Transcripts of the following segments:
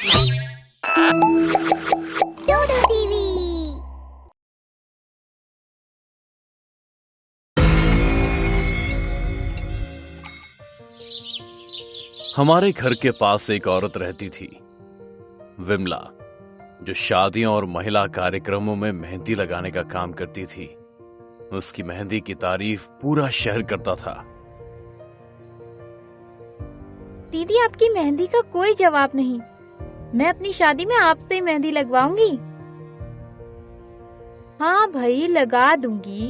डोडो TV. हमारे घर के पास एक औरत रहती थी, विमला, जो शादियों और महिला कार्यक्रमों में मेहंदी लगाने का काम करती थी। उसकी मेहंदी की तारीफ पूरा शहर करता था। दीदी, आपकी मेहंदी का कोई जवाब नहीं। मैं अपनी शादी में आपसे मेहंदी लगवाऊंगी। हाँ भाई, लगा दूंगी,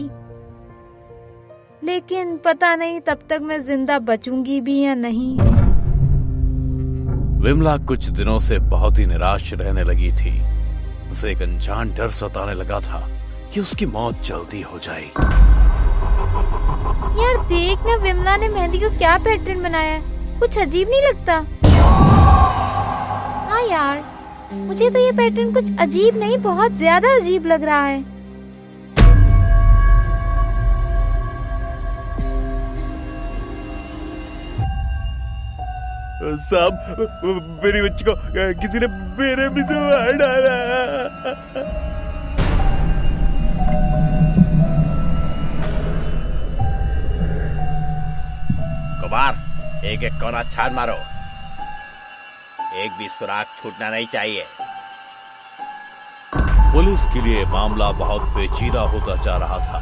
लेकिन पता नहीं तब तक मैं जिंदा बचूंगी भी या नहीं। विमला कुछ दिनों से बहुत ही निराश रहने लगी थी। उसे एक अनजान डर सताने लगा था कि उसकी मौत जल्दी हो जाए। यार देख ना, विमला ने मेहंदी को क्या पैटर्न बनाया है। कुछ अजीब नहीं लगता? हाँ यार, मुझे तो ये पैटर्न कुछ अजीब नहीं, बहुत ज्यादा अजीब लग रहा है। साहब, मेरी बच्ची को किसी ने मेरे भी से मार डाला। कुमार, एक एक कोना छान मारो, एक भी सुराग छूटना नहीं चाहिए। पुलिस के लिए मामला बहुत पेचीदा होता जा रहा था।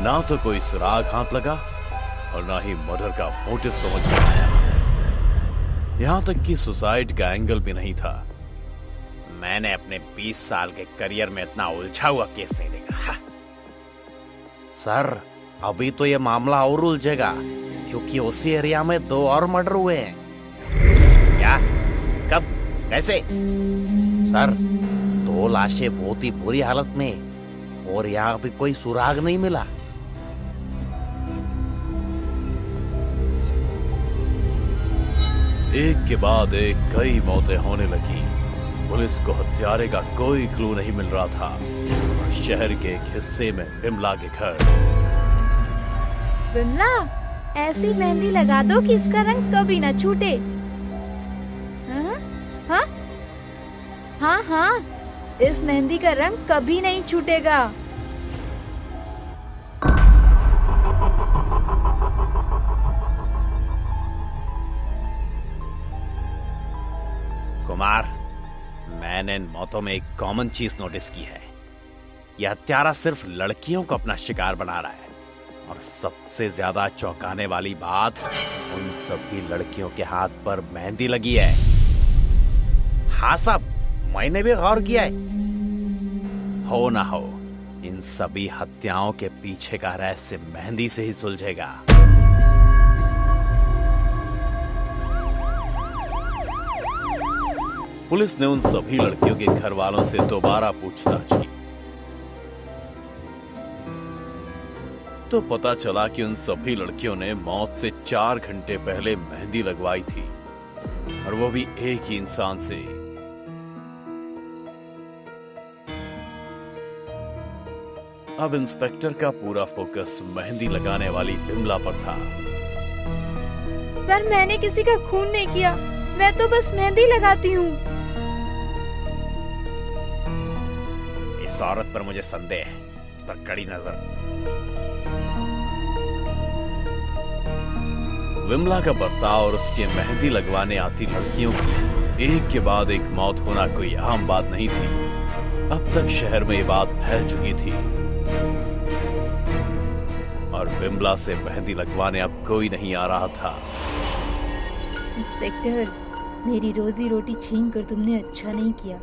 ना तो कोई सुराग हाथ लगा और ना ही मर्डर का मोटिव समझ में आया। यहाँ तक कि सुसाइड का एंगल भी नहीं था। मैंने अपने 20 साल के करियर में इतना उलझा हुआ केस नहीं देखा। सर, अभी तो ये मामला और उलझेगा, क्योंकि उसी एरिया में 2 और मर्डर हुए हैं। क्या? कब? कैसे? सर, 2 लाशें बहुत ही बुरी हालत में, और यहाँ भी कोई सुराग नहीं मिला। एक के बाद एक कई मौतें होने लगी। पुलिस को हत्यारे का कोई क्लू नहीं मिल रहा था। और शहर के एक हिस्से में विमला के घर। विमला, ऐसी मेहंदी लगा दो कि इसका रंग कभी ना छूटे। हाँ? हाँ? हाँ हाँ, इस मेहंदी का रंग कभी नहीं छूटेगा। कुमार, मैंने इन मौतों में एक कॉमन चीज नोटिस की है। यह हत्यारा सिर्फ लड़कियों को अपना शिकार बना रहा है। और सबसे ज्यादा चौंकाने वाली बात, उन सभी लड़कियों के हाथ पर मेहंदी लगी है। हाँ साहब, मैंने भी गौर किया है। हो ना हो, इन सभी हत्याओं के पीछे का रहस्य मेहंदी से ही सुलझेगा। पुलिस ने उन सभी लड़कियों के घर वालों से दोबारा पूछताछ की, तो पता चला कि उन सभी लड़कियों ने मौत से 4 घंटे पहले मेहंदी लगवाई थी, और वो भी एक ही इंसान से। अब इंस्पेक्टर का पूरा फोकस मेहंदी लगाने वाली विमला पर था। सर, मैंने किसी का खून नहीं किया, मैं तो बस मेहंदी लगाती हूँ। इस औरत पर मुझे संदेह है, इस पर कड़ी नजर। विमला का बर्ताव और उसके मेहंदी लगवाने आती लड़कियों की एक के बाद एक मौत होना कोई आम बात नहीं थी। अब तक शहर में ये बात फैल चुकी थी, और विमला से मेहंदी लगवाने अब कोई नहीं आ रहा था। इंस्पेक्टर, मेरी रोजी रोटी छीन कर तुमने अच्छा नहीं किया।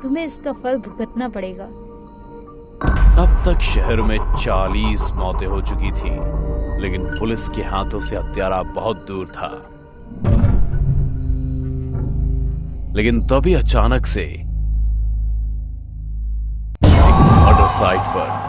तुम्हें इसका फल भुगतना पड़ेगा। अब तक शहर में 40 मौतें हो चुकी थी, लेकिन पुलिस के हाथों से हत्यारा बहुत दूर था। लेकिन तभी अचानक से एक मर्डर साइट पर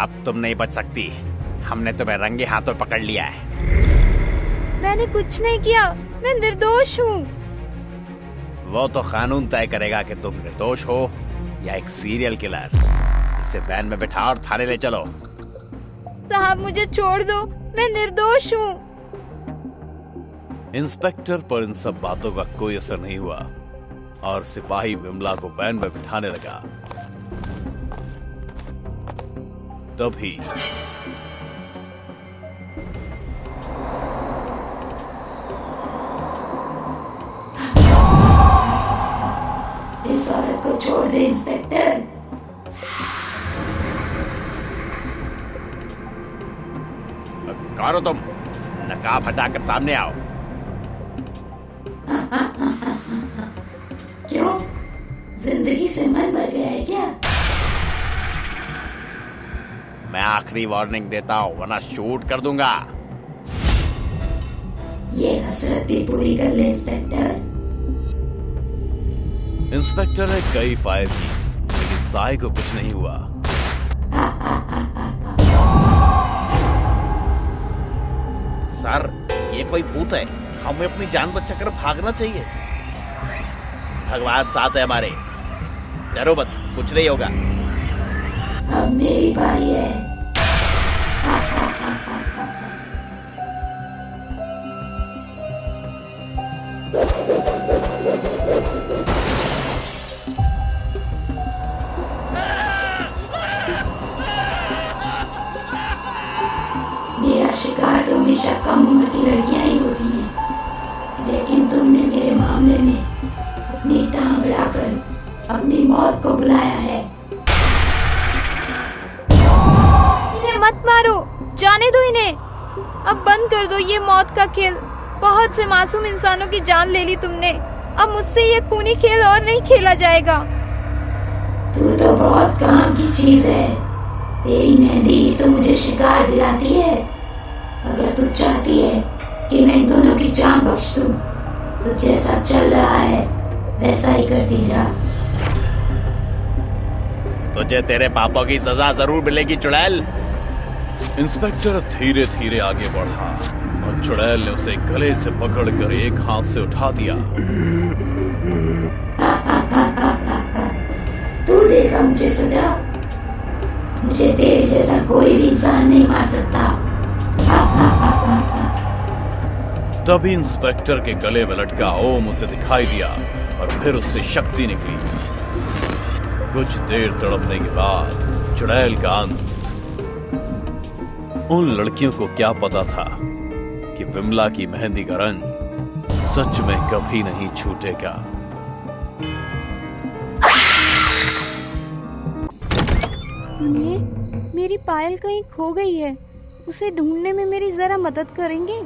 अब तुम नहीं बच सकती। हमने तुम्हें रंगे हाथों पकड़ लिया है। मैंने कुछ नहीं किया, मैं निर्दोष हूँ। वो तो कानून तय करेगा कि तुम निर्दोष हो या एक सीरियल किलर। इसे वैन में बिठा और थाने ले चलो। साहब मुझे छोड़ दो, मैं निर्दोष हूँ। इंस्पेक्टर पर इन सब बातों का कोई असर नहीं हुआ और सिपाही विमला को वैन में बिठाने लगा। तभी इस औरत को छोड़ दे इंस्पेक्टर। कौन हो तुम? नकाब हटाकर सामने आओ। क्यों, जिंदगी से मन भर गया है क्या? मैं आखिरी वार्निंग देता हूँ वरना शूट कर दूंगा। ये हसरत भी पूरी कर ले इंस्पेक्टर। इंस्पेक्टर ने कई फायर की लेकिन साई को कुछ नहीं हुआ। सर, ये कोई भूत है, हमें अपनी जान बचाकर भागना चाहिए। भगवान साथ है हमारे, डरो मत, कुछ नहीं होगा। अब मेरी बारी है। मेरा शिकार तो हमेशा कम उम्र की लड़कियां ही होती हैं, लेकिन तुमने मेरे मामले में अपनी टांग अड़ाकर अपनी मौत को बुलाया है। इन्हें मत मारो, जाने दो इन्हें। अब बंद कर दो ये मौत का खेल। बहुत से मासूम इंसानों की जान ले ली तुमने, अब मुझसे ये खूनी खेल और नहीं खेला जाएगा। तू तो बहुत काम की चीज है, तेरी मेहंदी तो मुझे शिकार दिलाती है। अगर तू चाहती है कि मैं इन दोनों की जान बख्श दूं, तो जैसा चल रहा है वैसा ही करती जा। तुझे तेरे पापों की सजा जरूर मिलेगी चुड़ैल। इंस्पेक्टर धीरे धीरे आगे बढ़ा और चुड़ैल ने उसे गले से पकड़कर एक हाथ से उठा दिया। तू देगा मुझे सजा। मुझे तेरे जैसा कोई भी इंसान नहीं मार सकता। तभी इंस्पेक्टर के गले में लटका ओम उसे दिखाई दिया और फिर उससे शक्ति निकली। कुछ देर तड़पने के बाद चुड़ैल का अंत। उन लड़कियों को क्या पता था कि विमला की मेहंदी का रंग सच में कभी नहीं छूटेगा। मेरी पायल कहीं खो गई है, उसे ढूंढने में मेरी जरा मदद करेंगे?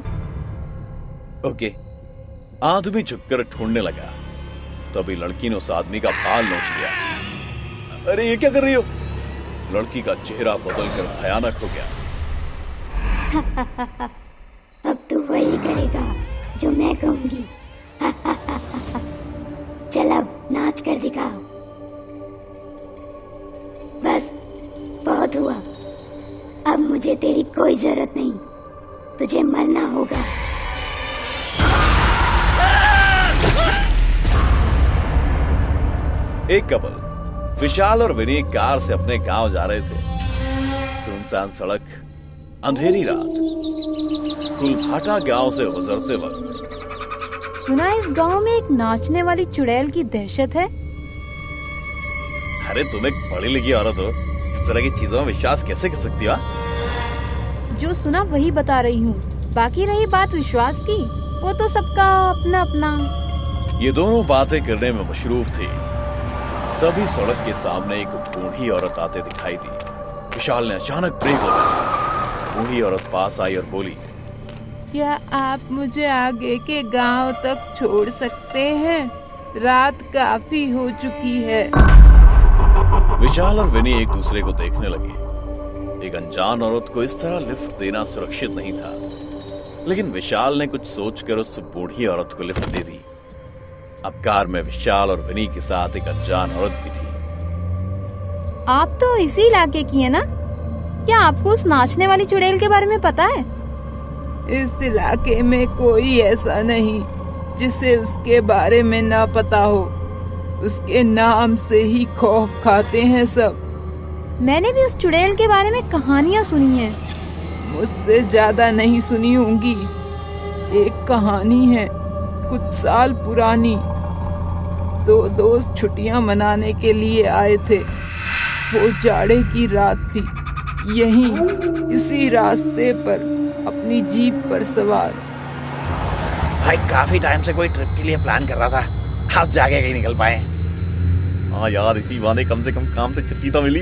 ओके। आदमी झुककर ढूंढने लगा, तभी लड़की ने उस आदमी का बाल नोच लिया। अरे ये क्या कर रही हो? लड़की का चेहरा बदलकर भयानक हो गया। अब तू वही करेगा जो मैं कहूंगी। चल अब नाच कर दिखा। बस बहुत हुआ, अब मुझे तेरी कोई जरूरत नहीं, तुझे मरना होगा। एक कपल विशाल और विनी कार से अपने गांव जा रहे थे। सुनसान सड़क, अंधेरी रात, कुलभाटा गांव से गुजरते वक्त सुना इस गांव में एक नाचने वाली चुड़ैल की दहशत है। अरे तुम एक पढ़ी लिखी औरत हो, इस तरह की चीजों में विश्वास कैसे कर सकती हो? जो सुना वही बता रही हूँ, बाकी रही बात विश्वास की, वो तो सबका अपना अपना। ये दोनों बातें करने में मशरूफ थी। तभी सड़क के सामने एक बूढ़ी औरत आते दिखाई दी। विशाल ने अचानक ब्रेक लगाया। बूढ़ी औरत पास आई और बोली, क्या आप मुझे आगे के गांव तक छोड़ सकते हैं? रात काफी हो चुकी है। विशाल और विनी एक दूसरे को देखने लगे। एक अनजान औरत को इस तरह लिफ्ट देना सुरक्षित नहीं था, लेकिन विशाल ने कुछ सोचकर उस बूढ़ी औरत को लिफ्ट दे दी। अब कार में विशाल और विनी के साथ एक अनजान औरत भी थी। आप तो इसी इलाके की है ना? क्या आपको उस नाचने वाली चुड़ैल के बारे में पता है? इस इलाके में कोई ऐसा नहीं जिसे उसके बारे में ना पता हो। उसके नाम से ही खौफ खाते हैं सब। मैंने भी उस चुड़ैल के बारे में कहानियाँ सुनी हैं। मुझसे ज्यादा नहीं सुनी होंगी। एक कहानी है कुछ साल पुरानी। दो दोस्त छुट्टियां मनाने के लिए आए थे। वो जाड़े की रात थी। यहीं इसी रास्ते पर अपनी जीप पर सवार। भाई काफी टाइम से कोई ट्रिप के लिए प्लान कर रहा था, अब जाके कहीं निकल पाए। हाँ यार, इसी बहाने कम से कम काम से छुट्टी तो मिली।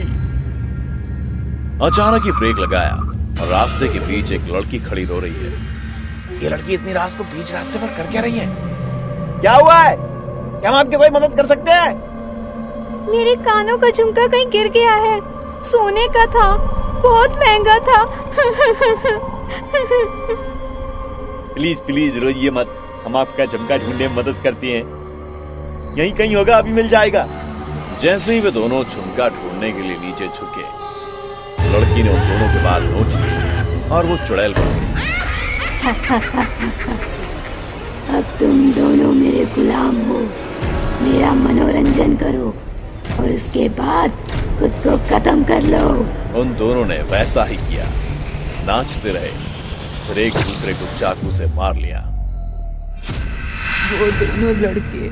अचानक ही ब्रेक लगाया और रास्ते के बीच एक लड़की खड़ी रो रही है। ये लड़की इतनी रात को बीच रास्ते पर कर क्या रही है? क्या हुआ है? क्या हम आपकी कोई मदद कर सकते हैं? मेरे कानों का झुमका कहीं गिर गया है। सोने का था, बहुत महंगा था। प्लीज प्लीज रोइए मत, हम आपका झुमका ढूंढने में मदद करती हैं। यहीं कहीं होगा, अभी मिल जाएगा। जैसे ही वे दोनों झुमका ढूंढने के लिए नीचे झुके, लड़की ने उन दोनों के बाल नोच लिए और वो चुड़ैल बन गई। अब तुम दोनों मेरे गुलाम हो। मेरा मनोरंजन करो और इसके बाद खुद को खत्म कर लो। उन दोनों ने वैसा ही किया। नाचते रहे, फिर एक दूसरे को चाकू से मार लिया। वो दोनों लड़के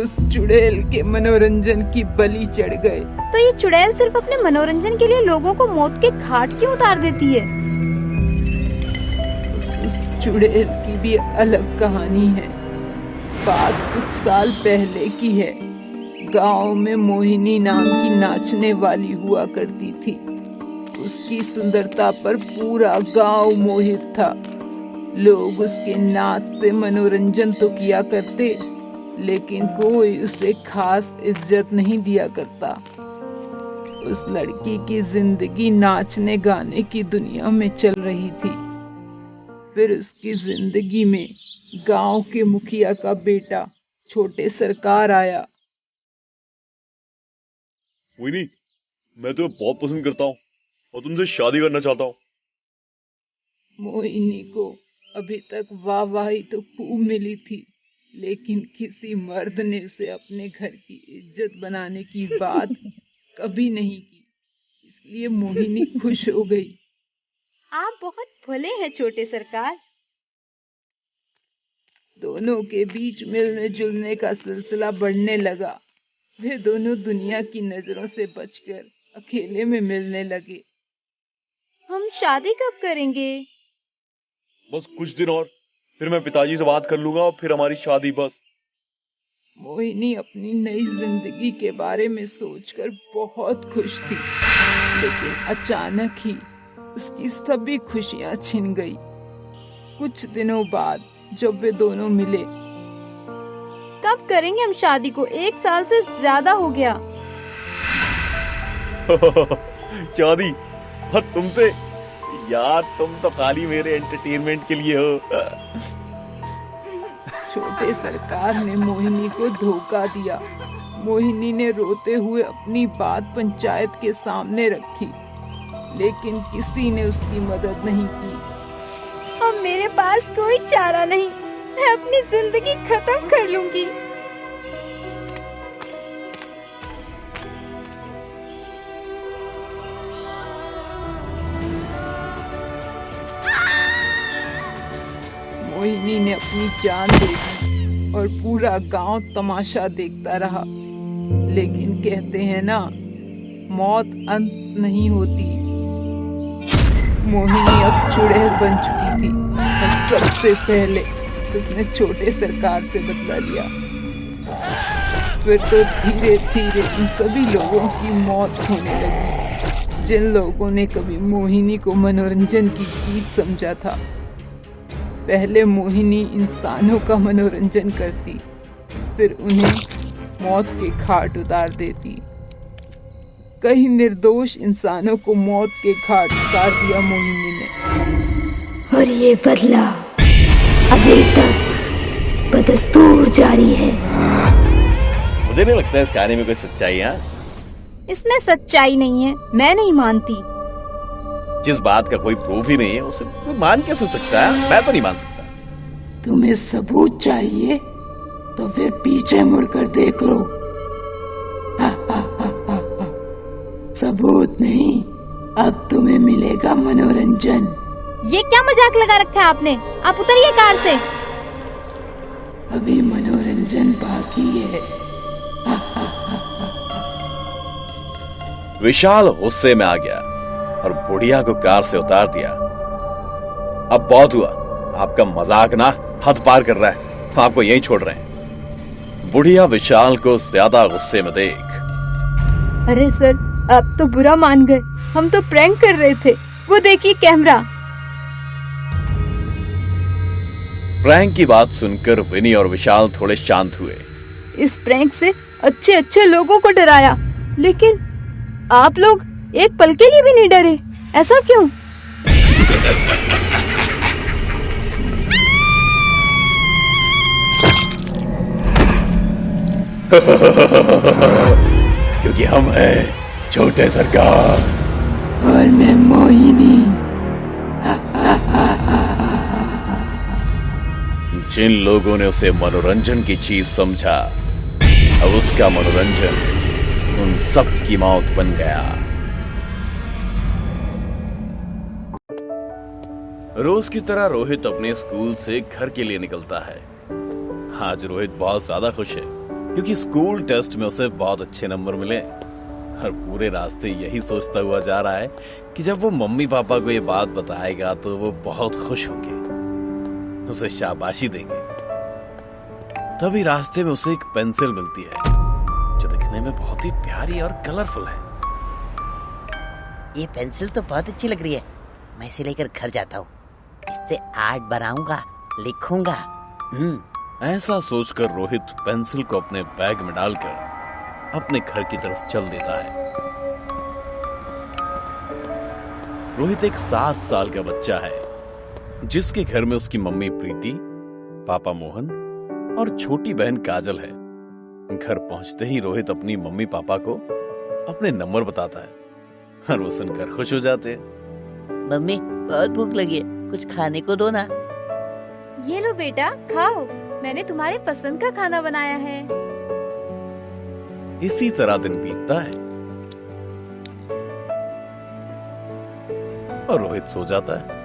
उस चुड़ैल के मनोरंजन की बलि चढ़ गए। तो ये चुड़ैल सिर्फ अपने मनोरंजन के लिए लोगों को मौत के घाट क्यों उतार देती है? उस चुड़ैल की भी अलग कहानी है। बात कुछ साल पहले की है। गांव में मोहिनी नाम की नाचने वाली हुआ करती थी। उसकी सुंदरता पर पूरा गांव मोहित था। लोग उसके नाच से मनोरंजन तो किया करते, लेकिन कोई उसे खास इज्जत नहीं दिया करता। उस लड़की की जिंदगी नाचने गाने की दुनिया में चल रही थी। फिर उसकी जिंदगी में गांव के मुखिया का बेटा छोटे सरकार आया। मोहिनी, मैं तुम्हें बहुत पसंद करता हूँ और तुमसे शादी करना चाहता हूँ। मोहिनी को अभी तक वाहवाही तो खूब मिली थी, लेकिन किसी मर्द ने उसे अपने घर की इज्जत बनाने की बात कभी नहीं की। इसलिए मोहिनी खुश हो गई। आप बहुत भले हैं छोटे सरकार। दोनों के बीच मिलने जुलने का सिलसिला बढ़ने लगा। वे दोनों दुनिया की नजरों से बचकर अकेले में मिलने लगे। हम शादी कब करेंगे? बस कुछ दिन और, फिर मैं पिताजी से बात कर लूंगा और फिर हमारी शादी बस। मोहिनी अपनी नई जिंदगी के बारे में सोचकर बहुत खुश थी, लेकिन अचानक ही उसकी सभी खुशियां छिन गई। कुछ दिनों बाद जब वे दोनों मिले। कब करेंगे हम शादी को? 1 साल से ज्यादा हो गया। शादी? और तुमसे? यार तुम तो खाली मेरे एंटरटेनमेंट के लिए हो। छोटे सरकार ने मोहिनी को धोखा दिया। मोहिनी ने रोते हुए अपनी बात पंचायत के सामने रखी, लेकिन किसी ने उसकी मदद नहीं की। अब मेरे पास कोई चारा नहीं, मैं अपनी जिंदगी खत्म कर लूंगी। मोहिनी ने अपनी जान दे दी और पूरा गांव तमाशा देखता रहा। लेकिन कहते हैं ना, मौत अंत नहीं होती। मोहिनी अब चुड़ैल बन चुकी थी और सबसे पहले उसने छोटे सरकार से बदला लिया। फिर तो धीरे धीरे इन सभी लोगों की मौत होने लगी, जिन लोगों ने कभी मोहिनी को मनोरंजन की चीज समझा था। पहले मोहिनी इंसानों का मनोरंजन करती, फिर उन्हें मौत के घाट उतार देती। कई निर्दोष इंसानों को मौत के घाट उतार दिया मोहिनी ने। और ये बदला अभी तक बदस्तूर जारी है। मुझे नहीं लगता इस कहानी में कोई सच्चाई है। इसमें सच्चाई नहीं है, मैं नहीं मानती। जिस बात का कोई प्रूफ ही नहीं है उसे कोई मान कैसे सकता है? मैं तो नहीं मान सकता। तुम्हें सबूत चाहिए तो फिर पीछे मुड़कर देख लो। सबूत नहीं, अब तुम्हें मिलेगा मनोरंजन। ये क्या मजाक लगा रखा है आपने? आप उतरिए कार से। अभी मनोरंजन बाकी है। विशाल गुस्से में आ गया और बुढ़िया को कार से उतार दिया। अब बहुत हुआ, आपका मजाक ना हद पार कर रहा है, हम आपको यहीं छोड़ रहे हैं। बुढ़िया विशाल को ज्यादा गुस्से में देख, अरे सर, आप तो बुरा मान गए, हम तो प्रैंक कर रहे थे। वो देखिए कैमरा। प्रैंक की बात सुनकर विनी और विशाल थोड़े शांत हुए। इस प्रैंक से अच्छे अच्छे लोगों को डराया, लेकिन आप लोग एक पल के लिए भी नहीं डरे, ऐसा क्यों? क्योंकि हम हैं छोटे सरकार और मैं मोहिनी। जिन लोगों ने उसे मनोरंजन की चीज समझा, अब उसका मनोरंजन उन सब की मौत बन गया। रोज की तरह रोहित अपने स्कूल से घर के लिए निकलता है। आज रोहित बहुत ज्यादा खुश है क्योंकि स्कूल टेस्ट में उसे बहुत अच्छे नंबर मिले और पूरे रास्ते यही सोचता हुआ जा रहा है कि जब वो मम्मी पापा को ये बात बताएगा तो वो बहुत खुश होंगे, उसे शाबाशी देंगे। तभी रास्ते में उसे एक पेंसिल मिलती है जो दिखने में बहुत ही प्यारी और कलरफुल है। ये पेंसिल तो बहुत अच्छी लग रही है, मैं इसे लेकर घर जाता हूँ, इससे आर्ट बनाऊंगा, लिखूंगा। ऐसा सोचकर रोहित पेंसिल को अपने बैग में डालकर अपने घर की तरफ चल देता है। रोहित एक 7 साल का बच्चा है जिसके घर में उसकी मम्मी प्रीति, पापा मोहन और छोटी बहन काजल है। घर पहुंचते ही रोहित अपनी मम्मी पापा को अपने नंबर बताता है और वो सुनकर खुश हो जाते हैं। मम्मी, बहुत भूख लगी है, कुछ खाने को दो ना। ये लो बेटा, खाओ, मैंने तुम्हारे पसंद का खाना बनाया है। इसी तरह दिन बीतता है और रोहित सो जाता है।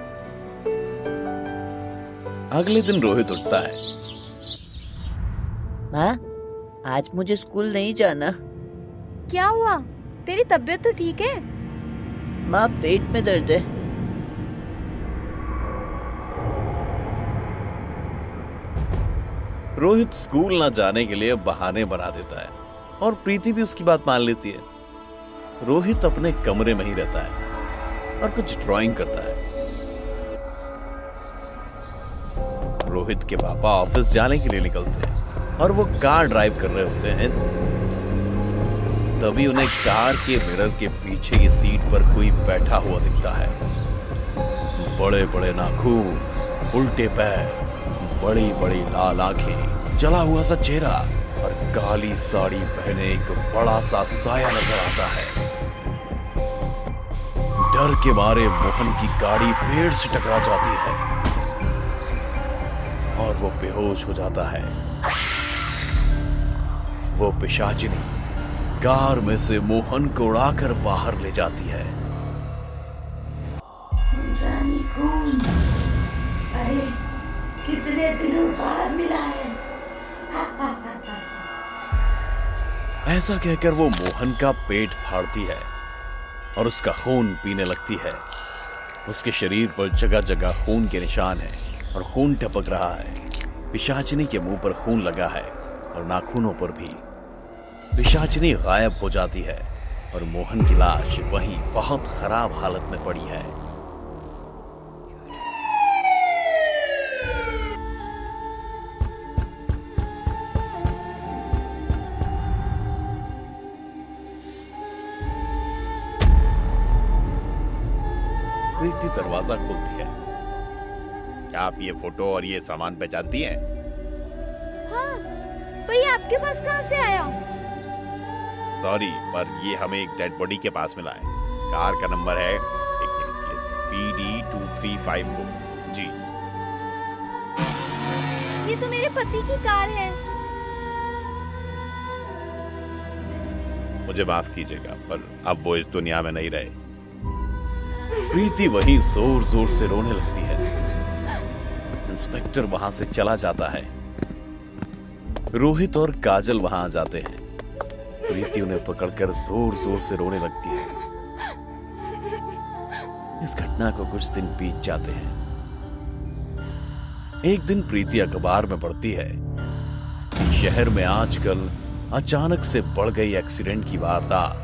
अगले दिन रोहित उठता है। माँ, आज मुझे स्कूल नहीं जाना। क्या हुआ? तेरी तबीयत तो ठीक है? माँ, पेट में दर्द है। रोहित स्कूल ना जाने के लिए बहाने बना देता है और प्रीति भी उसकी बात मान लेती है। रोहित अपने कमरे में ही रहता है और कुछ ड्राइंग करता है। रोहित के पापा ऑफिस जाने के लिए निकलते हैं और वो कार ड्राइव कर रहे होते हैं। तभी उन्हें कार के मिरर के पीछे की सीट पर कोई बैठा हुआ दिखता है। बड़े बड़े नाखून, उल्टे पैर, बड़ी बड़ी लाल आंखें, जला हुआ सा चेहरा और काली साड़ी पहने एक बड़ा सा साया नजर आता है। डर के मारे मोहन की गाड़ी पेड़ से टकरा जाती है और वो बेहोश हो जाता है। वो पिशाचिनी कार में से मोहन को उड़ाकर बाहर ले जाती है। इंसानी खून, अरे कितने दिनों बाद मिला है। ऐसा कहकर वो मोहन का पेट फाड़ती है और उसका खून पीने लगती है। उसके शरीर पर जगह जगह खून के निशान हैं और खून टपक रहा है। पिशाचिनी के मुंह पर खून लगा है और नाखूनों पर भी। पिशाचिनी गायब हो जाती है और मोहन की लाश वहीं बहुत खराब हालत में पड़ी है। प्रीति दरवाजा खोलती है। क्या आप ये फोटो और ये सामान पहचानती हैं? हाँ, भैया आपके पास कहाँ से आया? सॉरी, पर ये हमें एक डेड बॉडी के पास मिला है। कार का नंबर है, एक मिनट रुकिए। PD2354। जी। ये तो मेरे पति की कार है। मुझे माफ कीजिएगा, पर अब वो इस दुनिया में नहीं रहे। प्रीति वहीं जोर जोर से रोने लगती है। इंस्पेक्टर वहां से चला जाता है। रोहित और काजल वहां आ जाते हैं। प्रीति उन्हें पकड़कर जोर जोर से रोने लगती है। इस घटना को कुछ दिन बीत जाते हैं। एक दिन प्रीति अखबार में पढ़ती है कि शहर में आजकल अचानक से बढ़ गई एक्सीडेंट की वारदात।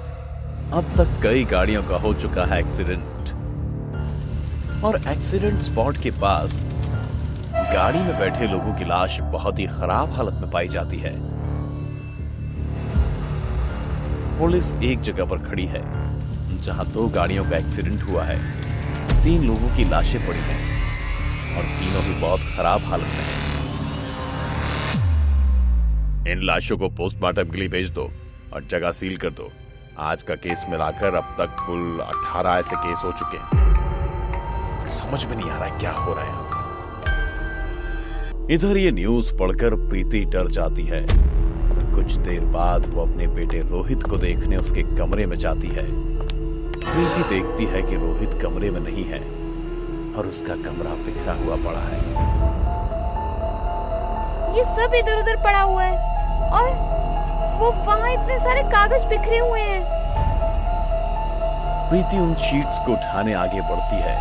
अब तक कई गाड़ियों का हो चुका है एक्सीडेंट, और एक्सीडेंट स्पॉट के पास गाड़ी में बैठे लोगों की लाश बहुत ही खराब हालत में पाई जाती है। पुलिस एक जगह पर खड़ी है जहां 2 गाड़ियों का एक्सीडेंट हुआ है। 3 लोगों की लाशें पड़ी हैं और तीनों ही बहुत खराब हालत में हैं। इन लाशों को पोस्टमार्टम के लिए भेज दो और जगह सील कर दो। आज का केस मिलाकर अब तक कुल 18 ऐसे केस हो चुके हैं। समझ में नहीं आ रहा है क्या हो रहा है। इधर ये न्यूज पढ़कर प्रीति डर जाती है। कुछ देर बाद वो अपने बेटे रोहित को देखने उसके कमरे में जाती है। प्रीति देखती है कि रोहित कमरे में नहीं है और उसका कमरा बिखरा हुआ पड़ा है। ये सब इधर उधर पड़ा हुआ है और वो वहाँ इतने सारे कागज बिखरे हुए हैं। प्रीति उन शीट्स को उठाने आगे बढ़ती है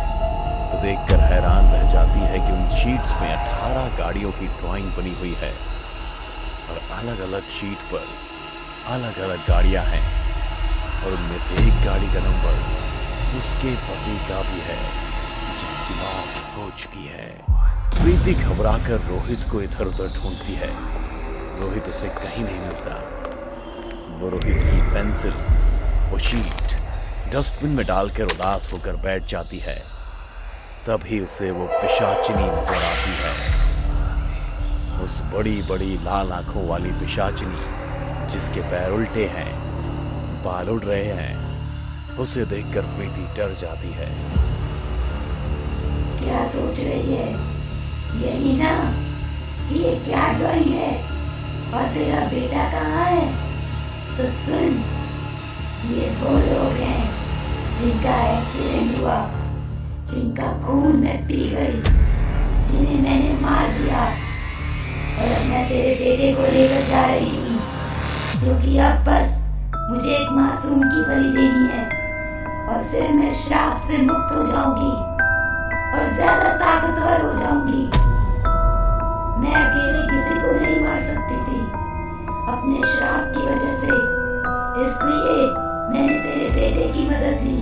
तो देखकर हैरान रह जाती है कि उन शीट्स में 18 गाड़ियों की ड्राइंग बनी हुई है और अलग अलग शीट पर अलग अलग गाड़ियां हैं, और उनमें से एक गाड़ी का नंबर उसके पति का भी है जिसकी मौत हो चुकी है। प्रीति घबराकर रोहित को इधर उधर ढूंढती है। रोहित उसे कहीं नहीं मिलता। वो रोहित की पेंसिल, वो शीट डस्टबिन में डालकर उदास होकर बैठ जाती है। तभी उसे वो पिशाचिनी नजर आती है। उस बड़ी बड़ी लाल आंखों वाली पिशाचिनी जिसके पैर उल्टे हैं, बाल उड़ रहे हैं। उसे देखकर प्रीति डर जाती है। क्या सोच रही है? यही ना कि ये क्या ड्राइंग है और तेरा बेटा कहाँ है? तो सुन, ये वो लोग हैं जिनका एक्सीडेंट हुआ, जिनका खून मैं पी गई, जिन्हें मैंने मार दिया, और अब मैं तेरे बेटे को लेकर जा रही हूँ, क्योंकि अब बस मुझे एक मासूम की बलि देनी है और फिर मैं श्राप से मुक्त हो जाऊंगी और ज्यादा ताकतवर हो जाऊंगी। मैं अकेले किसी को नहीं मार सकती थी अपने श्राप की वजह से, इसलिए मैंने तेरे बेटे की मदद ली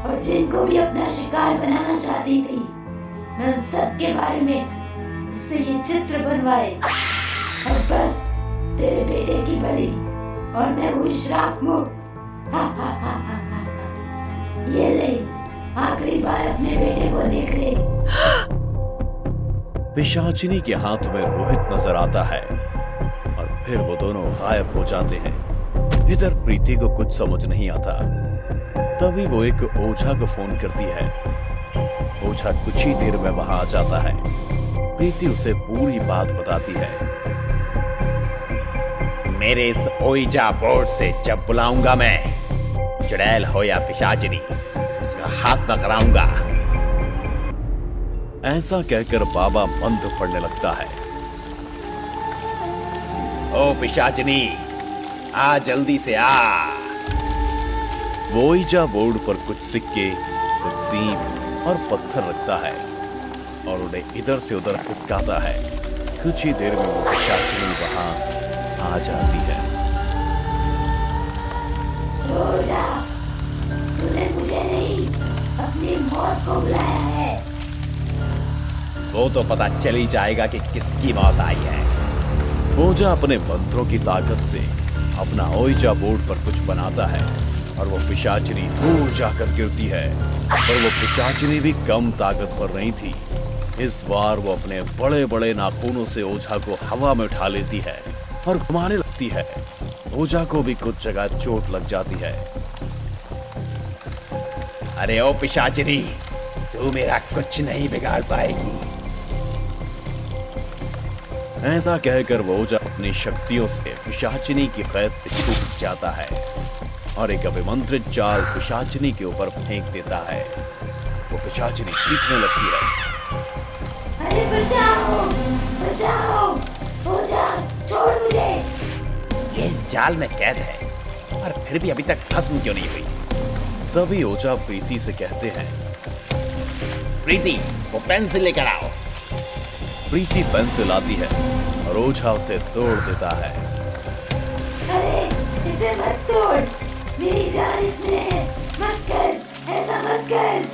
और जिनको भी अपना शिकार बनाना चाहती थी मैं उन सब के बारे में उससे ये चित्र बनवाए, और बस तेरे बेटे की बलि और मैं हुई श्राप मुक्त। हा हा हा हा हा। ये ले, आखिरी बार अपने बेटे को देख ले। पिशाचिनी के हाथ में रोहित नजर आता है और फिर वो दोनों गायब हो जाते हैं। इधर प्रीति को कुछ समझ नहीं आता। तभी वो एक ओझा को फोन करती है। ओझा कुछ ही देर में वहां आ जाता है। प्रीति उसे पूरी बात बताती है। मेरे इस ओइजा बोर्ड से जब बुलाऊंगा मैं, चुड़ैल हो या पिशाचिनी, उसका हाथ पकड़ाऊंगा। ऐसा कहकर बाबा मंत्र पढ़ने लगता है। ओ पिशाचिनी, आ जल्दी से आ। वो ओइजा बोर्ड पर कुछ सिक्के, कुछ सीप और पत्थर रखता है और उन्हें इधर से उधर खिसकाता है। कुछ ही देर में वो पिशाचिनी वहां आ जाती है। ओझा, तूने मुझे नहीं अपनी मौत को बुलाया है। वो तो पता चल ही जाएगा कि किसकी मौत आई है। ओझा अपने मंत्रों की ताकत से अपना ओइजा बोर्ड पर कुछ बनाता है और वो पिशाचिनी दूर जाकर गिरती है। पर वो पिशाचिनी भी कम ताकतवर नहीं थी। इस बार वो अपने बड़े बड़े नाखूनों से ओझा को हवा में उठा लेती है और घुमाने लगती है। ओझा को भी कुछ जगह चोट लग जाती है। अरे ओ पिशाचिनी, तू मेरा कुछ नहीं बिगाड़ पाएगी। ऐसा कहकर वो ओझा अपनी शक्तियों से पिशाचिनी की कैद से छूट जाता है और एक अभिमंत्रित जाल पिशाचिनी के ऊपर फेंक देता है। वो पिशाचिनी चीखने लगती है। अरे बचाओ, बचाओ, ओझा, छोड़ मुझे। ये इस जाल में कैद है और फिर भी अभी तक भस्म क्यों नहीं हुई? तभी ओझा प्रीति से कहते हैं। प्रीति, वो पेंसिल लेकर आओ। प्रीति पेंसिल आती है और ओझा उसे तोड़ देता है। अरे इसे मत तोड़, मेरी जान इसमें है, मत कर, ऐसा मत कर।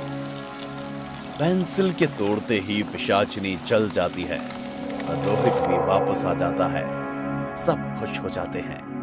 पेंसिल के तोड़ते ही पिशाचिनी जल जाती है और रोहित भी वापस आ जाता है। सब खुश हो जाते हैं।